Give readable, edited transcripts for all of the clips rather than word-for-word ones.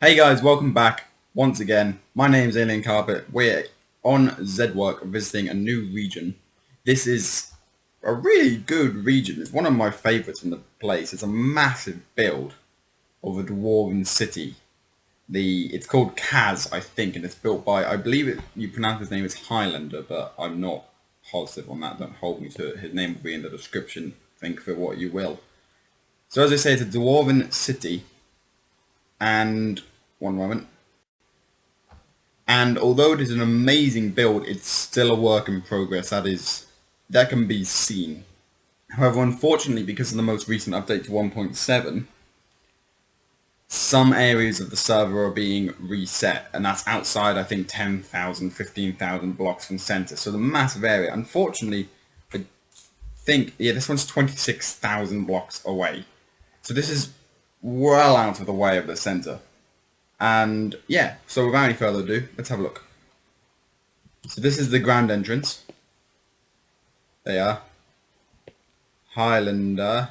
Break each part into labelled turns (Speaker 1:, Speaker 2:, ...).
Speaker 1: Hey guys, welcome back once again. My name's Aliencarpet. We're on Zedwork visiting a new region. This is a really good region. It's one of my favourites in the place. It's a massive build of a dwarven city. It's called Khaz, I think, and it's built by, I believe you pronounce his name as Highlander, but I'm not positive on that. Don't hold me to it. His name will be in the description. Think for what you will. So as I say, it's a dwarven city, and one moment. And although it is an amazing build, it's still a work in progress. That can be seen. However, unfortunately, because of the most recent update to 1.7, some areas of the server are being reset, and that's outside, I think, 10,000, 15,000 blocks from center. So the massive area. Unfortunately, I think, yeah, this one's 26,000 blocks away. So this is well out of the way of the center. And yeah, so without any further ado, let's have a look. So this is the grand entrance. They are Highlander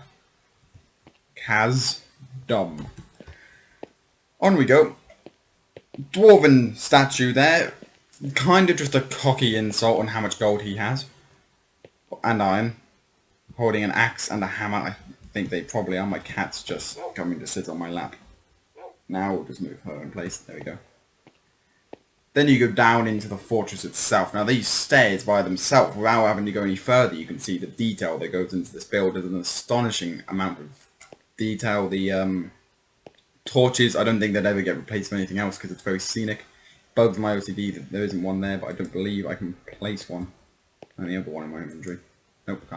Speaker 1: Khaz Dom. On we go. Dwarven statue there. Kind of just a cocky insult on how much gold he has. And iron. Holding an axe and a hammer. I think they probably are. My cat's just coming to sit on my lap. Now we'll just move her in place. There we go. Then you go down into the fortress itself. Now these stairs by themselves, without having to go any further, you can see the detail that goes into this build. There's an astonishing amount of detail. The torches, I don't think they'd ever get replaced with anything else because it's very scenic. Bugs my OCD that there isn't one there, but I don't believe I can place one. Only other one in my inventory. Nope, I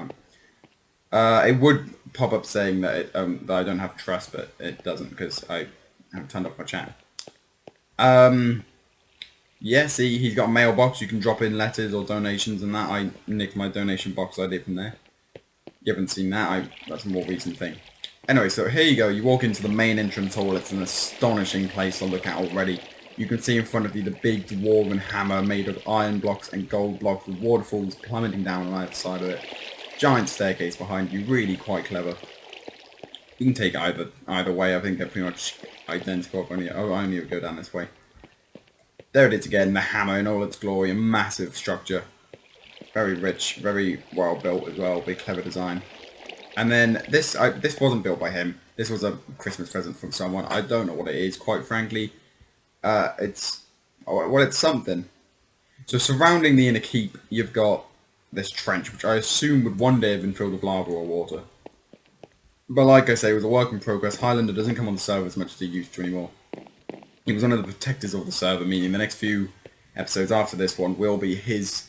Speaker 1: can't. It would pop up saying that that I don't have trust, but it doesn't because I haven't turned off my chat. Yeah, see, he's got a mailbox. You can drop in letters or donations and that. I nicked my donation box I did from there. You haven't seen that. That's a more recent thing. Anyway, so here you go. You walk into the main entrance hall. It's an astonishing place to look at already. You can see in front of you the big dwarven hammer made of iron blocks and gold blocks with waterfalls plummeting down on either side of it. Giant staircase behind you. Really quite clever. You can take either way. I think they're pretty much identical. I only would go down this way. There it is again, the hammer in all its glory, a massive structure. Very rich, very well built as well, big clever design. And then this wasn't built by him. This was a Christmas present from someone. I don't know what it is, quite frankly. It's something. So surrounding the inner keep, you've got this trench, which I assume would one day have been filled with lava or water. But like I say, it was a work in progress. Highlander doesn't come on the server as much as he used to anymore. He was one of the protectors of the server, meaning the next few episodes after this one will be his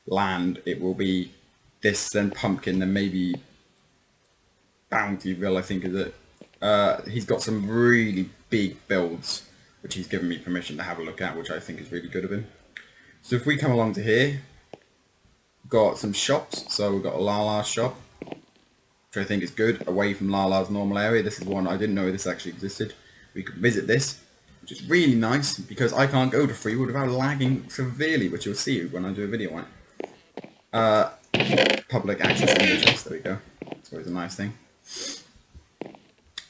Speaker 1: land. It will be this, then Pumpkin, then maybe Bountyville, I think is it. He's got some really big builds, which he's given me permission to have a look at, which I think is really good of him. So if we come along to here, we've got some shops. So we've got a Lala's shop, which I think is good, away from Lala's normal area. This is one I didn't know this actually existed. We could visit this, which is really nice because I can't go to Freewood without lagging severely, which you'll see when I do a video on it. Public access images, there we go. That's always a nice thing.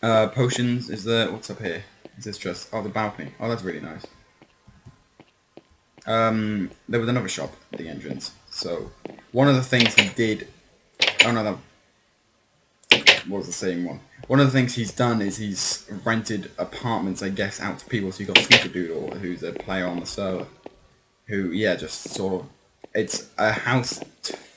Speaker 1: Potions, what's up here? Is this just, the balcony. Oh, that's really nice. There was another shop at the entrance. So, one of the things he did, what was the same one? One of the things he's done is he's rented apartments, I guess, out to people. So you've got Snickerdoodle, who's a player on the server, who, yeah, just sort of, it's a house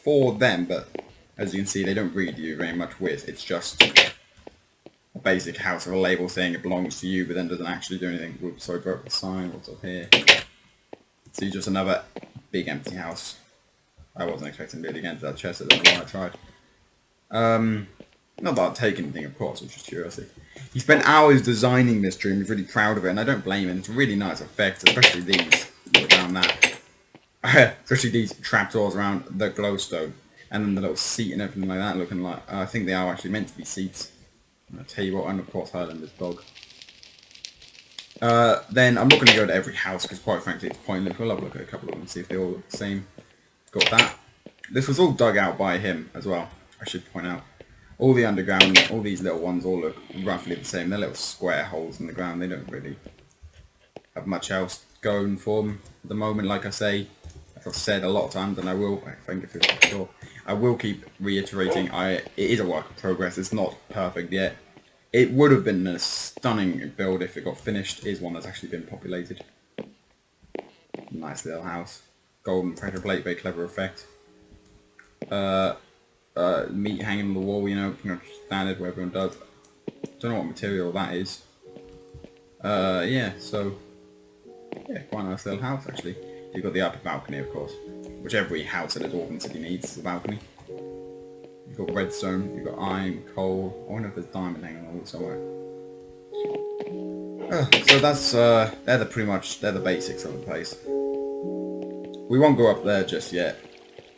Speaker 1: for them, but as you can see, they don't really do very much with. It's just a basic house with a label saying it belongs to you, but then doesn't actually do anything. Oops, sorry, broke the sign. What's up here? See, just another big empty house. I wasn't expecting to be against that chest. I don't know why I tried. Not that I'd take anything, of course, it's just curiosity. He spent hours designing this dream, he's really proud of it, and I don't blame him. It's really nice effects, especially these, around that. Especially these trapdoors around the glowstone, and then the little seat and everything like that, looking like, I think they are actually meant to be seats. I'll tell you what, and of course Highlander's dog. Then, I'm not going to go to every house, because quite frankly it's pointless. We'll have a look at a couple of them and see if they all look the same. Got that. This was all dug out by him as well, I should point out. All the underground, all these little ones all look roughly the same. They're little square holes in the ground. They don't really have much else going for them at the moment. Like I say, as I've said a lot of times, and I will, if I can get through the door, I will keep reiterating, it is a work in progress. It's not perfect yet. It would have been a stunning build if it got finished. It is one that's actually been populated. Nice little house. Golden pressure plate, very clever effect. Meat hanging on the wall, you know, standard what everyone does. Don't know what material that is. Yeah, so yeah, quite a nice little house actually. You've got the upper balcony, of course, which every house in a Dwarven city needs, is a balcony. You've got redstone, you've got iron, coal. I wonder if there's diamond hanging on the wall somewhere. So that's they're the basics of the place. We won't go up there just yet.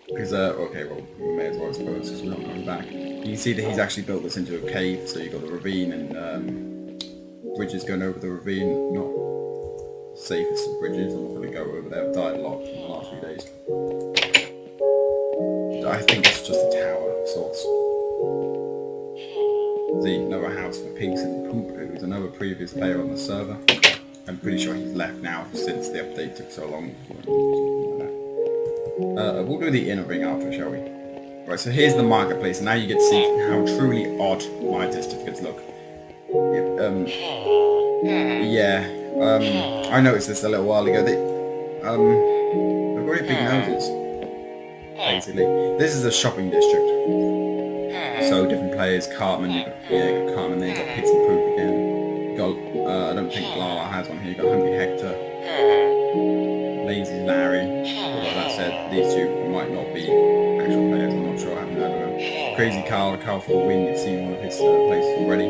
Speaker 1: Because, okay, well, we may as well, I suppose, because we're not going back. You can see that he's actually built this into a cave, so you've got the ravine and bridges going over the ravine. Not safest of bridges, I'm not going to go over there. I've died a lot in the last few days. I think it's just a tower of sorts. See, another house for pigs and poop, who's another previous player on the server. I'm pretty sure he's left now since the update took so long. We'll do the inner ring after, shall we? Right, so here's the marketplace, and now you get to see how truly odd my certificates look. I noticed this a little while ago. They've got very big noses, basically. This is a shopping district. So different players, Cartman, you've got Cartman there, you've got Pigs and Poop again. You got, I don't think Lala has one here, you've got Hungry Hector. Lazy Larry. Although that said, these two might not be actual players, I'm not sure, I haven't heard of them. Crazy Carl for the win, you've seen one of his places already.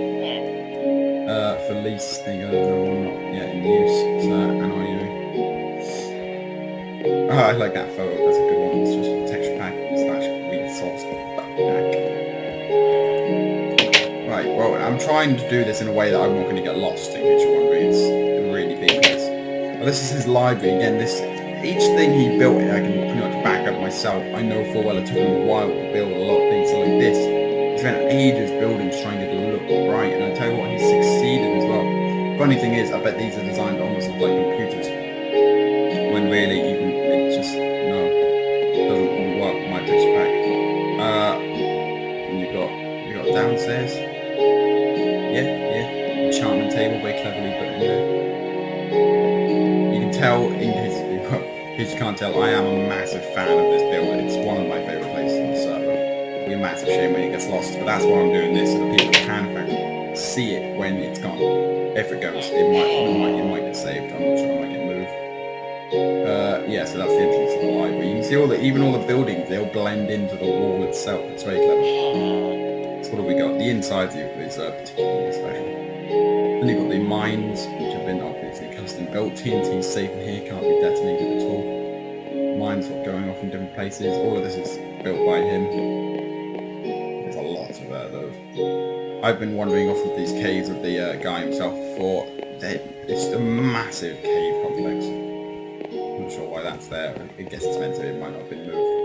Speaker 1: Felice, there you go, no one not yet in use, so, and are you? Oh, I like that photo, that's a good one, it's just a texture pack / resource pack. Right, well, I'm trying to do this in a way that I'm not going to get lost, in case you're wondering, it's a really big place. Well, this is his library, again, each thing he built, I can pretty much back up myself. I know full well it took him a while to build a lot of things, so like this, he spent ages building to try and get it to look right, and I tell you what, he's succeeded as well. Funny thing is, I bet these are designed almost like computers, when really it just, no, it doesn't work with my texture pack. And you got downstairs, enchantment table, very cleverly put in there. You can tell in case you can't tell, I am a massive fan of this build. It's one of my favourite places on the server. It'll be a massive shame when it gets lost, but that's why I'm doing this, so that people can in fact see it when it's gone. If it goes, it might get saved. I'm not sure, it might get moved. Yeah, so that's the entrance to the library. You can see even all the buildings, they'll blend into the wall itself. It's very clever. So what have we got? The inside view is particularly special. Then you've got the mines, which have been obviously custom built. TNT's safe in here, can't be detonated at all. Mines sort of going off in different places. All of this is built by him. There's a lot of those. I've been wandering off of these caves with the guy himself before. It's a massive cave complex. I'm not sure why that's there. I guess it's meant to be, it might not have been moved.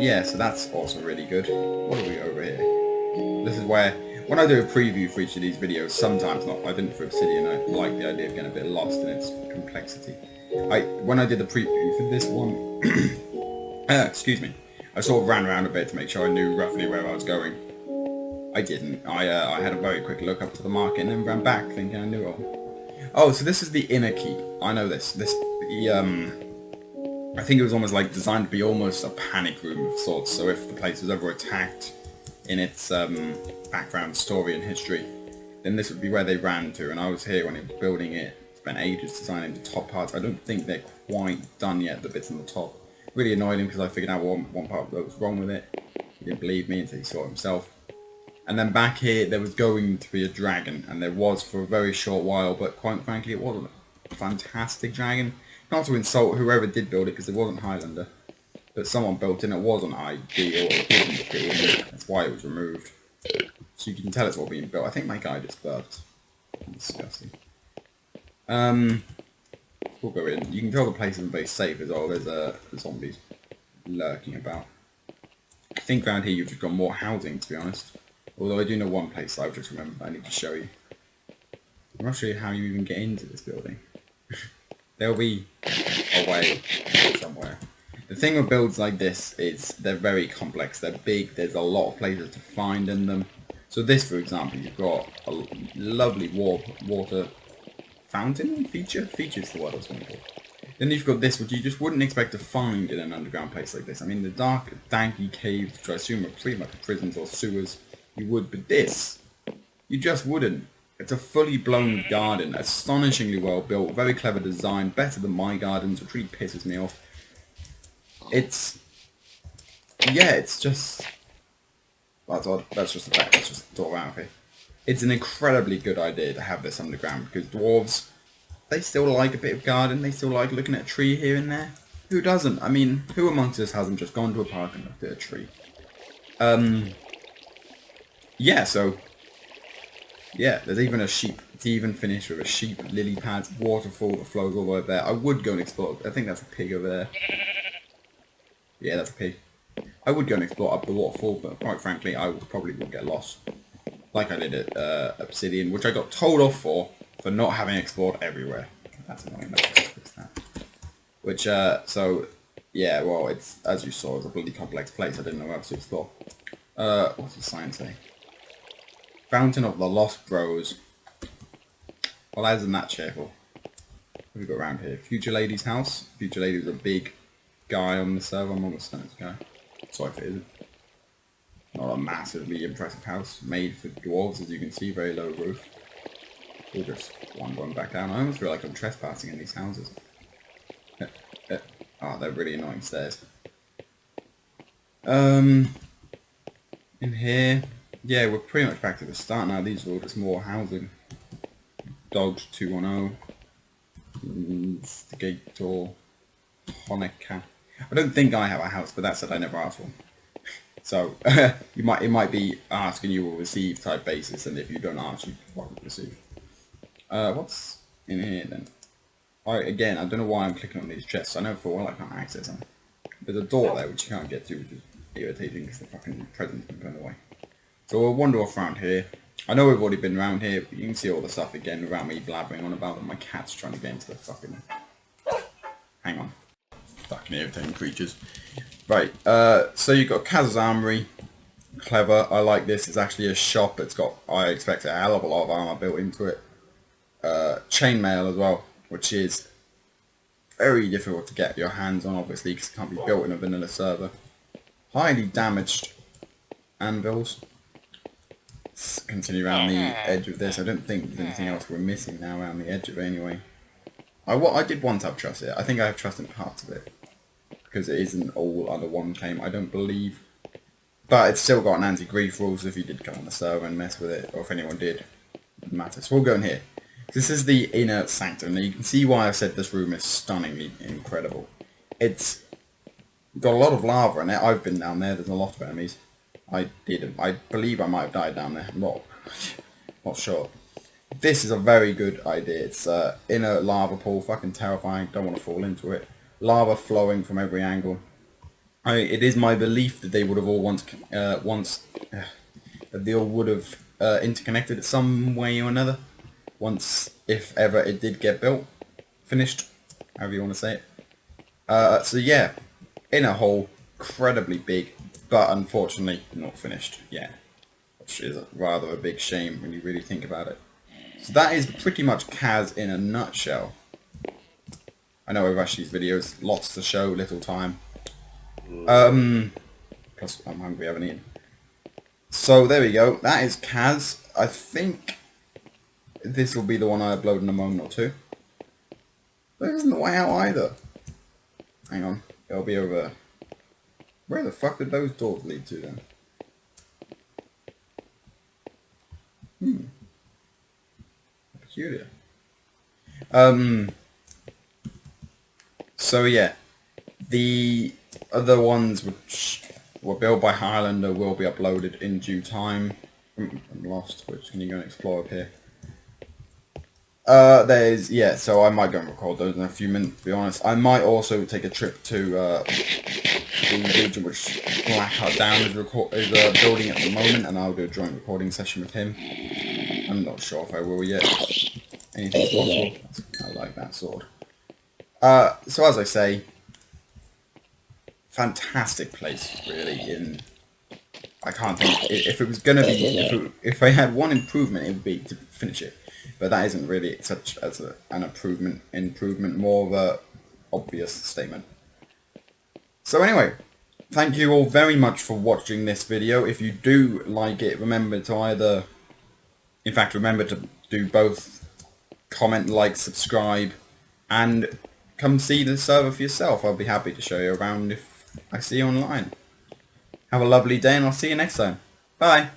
Speaker 1: Yeah, so that's also really good. What are we over here? This is where, when I do a preview for each of these videos, sometimes not, I didn't for Obsidian, I like the idea of getting a bit lost in its complexity. When I did the preview for this one, excuse me, I sort of ran around a bit to make sure I knew roughly where I was going. I didn't. I had a very quick look up to the market and then ran back thinking I knew it all. Oh, so this is the inner keep. I know this. I think it was almost like designed to be almost a panic room of sorts, so if the place was ever attacked in its background story and history, then this would be where they ran to, and I was here when he was building it. Spent ages designing the top parts. I don't think they're quite done yet, the bits on the top. Really annoyed him because I figured out one part that was wrong with it. He didn't believe me until he saw it himself. And then back here, there was going to be a dragon, and there was for a very short while, but quite frankly, it wasn't a fantastic dragon. Not to insult whoever did build it, because it wasn't Highlander. But someone built it, and it wasn't ideal, or it didn't fit in. That's why it was removed. So you can tell it's all being built. I think my guy just burped. Disgusting. We'll go in. You can tell the place isn't very safe as well. There's zombies lurking about. I think around here you've just got more housing, to be honest. Although I do know one place I've just remembered I need to show you. I'm not sure how you even get into this building. There'll be a way somewhere. The thing with builds like this is they're very complex. They're big. There's a lot of places to find in them. So this, for example, you've got a lovely water fountain feature. Feature's the word I was going for. Then you've got this, which you just wouldn't expect to find in an underground place like this. I mean, the dark, danky caves, which I assume are pretty much prisons or sewers, you would, but this, you just wouldn't. It's a fully blown garden, astonishingly well built, very clever design, better than my gardens, which really pisses me off. It's, yeah, it's just, that's odd, that's just a fact, that's just all around here. It's an incredibly good idea to have this underground, because dwarves, they still like a bit of garden, they still like looking at a tree here and there. Who doesn't? I mean, who amongst us hasn't just gone to a park and looked at a tree? Yeah, so, yeah, there's even a sheep. It's even finished with a sheep, lily pads, waterfall that flows all the way up there. I would go and explore. I think that's a pig over there. Yeah, that's a pig. I would go and explore up the waterfall, but quite frankly, I probably would get lost. Like I did at Obsidian, which I got told off for not having explored everywhere. That's annoying. That's that. Which, so, yeah, well, it's, as you saw, it's a bloody complex place. I didn't know where else to explore. What's the sign say? Fountain of the Lost Bros. Well, that isn't that cheerful. What have we got around here? Future Lady's house. Future Lady's a big guy on the server. I'm almost certain it's a guy. Sorry if it isn't. Not a massively impressive house. Made for dwarves, as you can see. Very low roof. We'll just one going back down. I almost feel like I'm trespassing in these houses. Oh, they're really annoying stairs. In here, yeah, we're pretty much back to the start now. These are all just more housing. Dogs 210. The gate door. Honeca. I don't think I have a house, but that said I never asked for one. So it might be ask and you will receive type basis, and if you don't ask, you won't receive. What's in here then? Again, I don't know why I'm clicking on these chests. I know for a while I can't access them. There's a door there which you can't get to, which is irritating because the fucking present's been put away. So we'll wander off around here. I know we've already been around here, but you can see all the stuff again without me blabbering on about them. My cat's trying to get into the fucking... Hang on. Fucking irritating creatures. Right, so you've got Khaz's Armory. Clever, I like this. It's actually a shop. It's got, I expect, a hell of a lot of armor built into it. Chainmail as well, which is very difficult to get your hands on, obviously, because it can't be built in a vanilla server. Highly damaged anvils. Let's continue around the edge of this. I don't think there's anything else we're missing now around the edge of it anyway. I did once have trust here. I think I have trust in parts of it, because it isn't all under one claim, I don't believe. But it's still got an anti-grief rule, so if you did come on the server and mess with it, or if anyone did, it doesn't matter. So we'll go in here. This is the inner sanctum. Now you can see why I've said this room is stunningly incredible. It's got a lot of lava in it. I've been down there. There's a lot of enemies. I believe I might have died down there. I'm not sure. This is a very good idea. It's in a lava pool. Fucking terrifying. Don't want to fall into it. Lava flowing from every angle. It is my belief that they would have all interconnected in some way or another. Once, if ever, it did get built, finished, however you want to say it. So yeah, in a hole, incredibly big, but unfortunately not finished yet, which is rather a big shame when you really think about it. So that is pretty much Khaz in a nutshell. I know I've rushed these videos, lots to show, little time. Plus I'm hungry, I haven't eaten. So there we go, that is Khaz. I think this will be the one I upload in a moment or two. There isn't the way out either. Hang on, it'll be over. Where the fuck did those doors lead to then? Peculiar. So yeah, the other ones which were built by Highlander will be uploaded in due time. I'm lost, which can you go and explore up here? Yeah, so I might go and record those in a few minutes, to be honest. I might also take a trip to the region which Blackheart Down is building at the moment, and I'll do a joint recording session with him. I'm not sure if I will yet. Anything's possible. I like that sword. So as I say, fantastic place, really. I can't think if it was gonna be if I had one improvement, it would be to finish it, but that isn't really such as an improvement, more of a obvious statement. So anyway, thank you all very much for watching this video. If you do like it, remember to remember to do both: comment, like, subscribe, and come see the server for yourself. I'll be happy to show you around if I see you online. Have a lovely day, and I'll see you next time. Bye.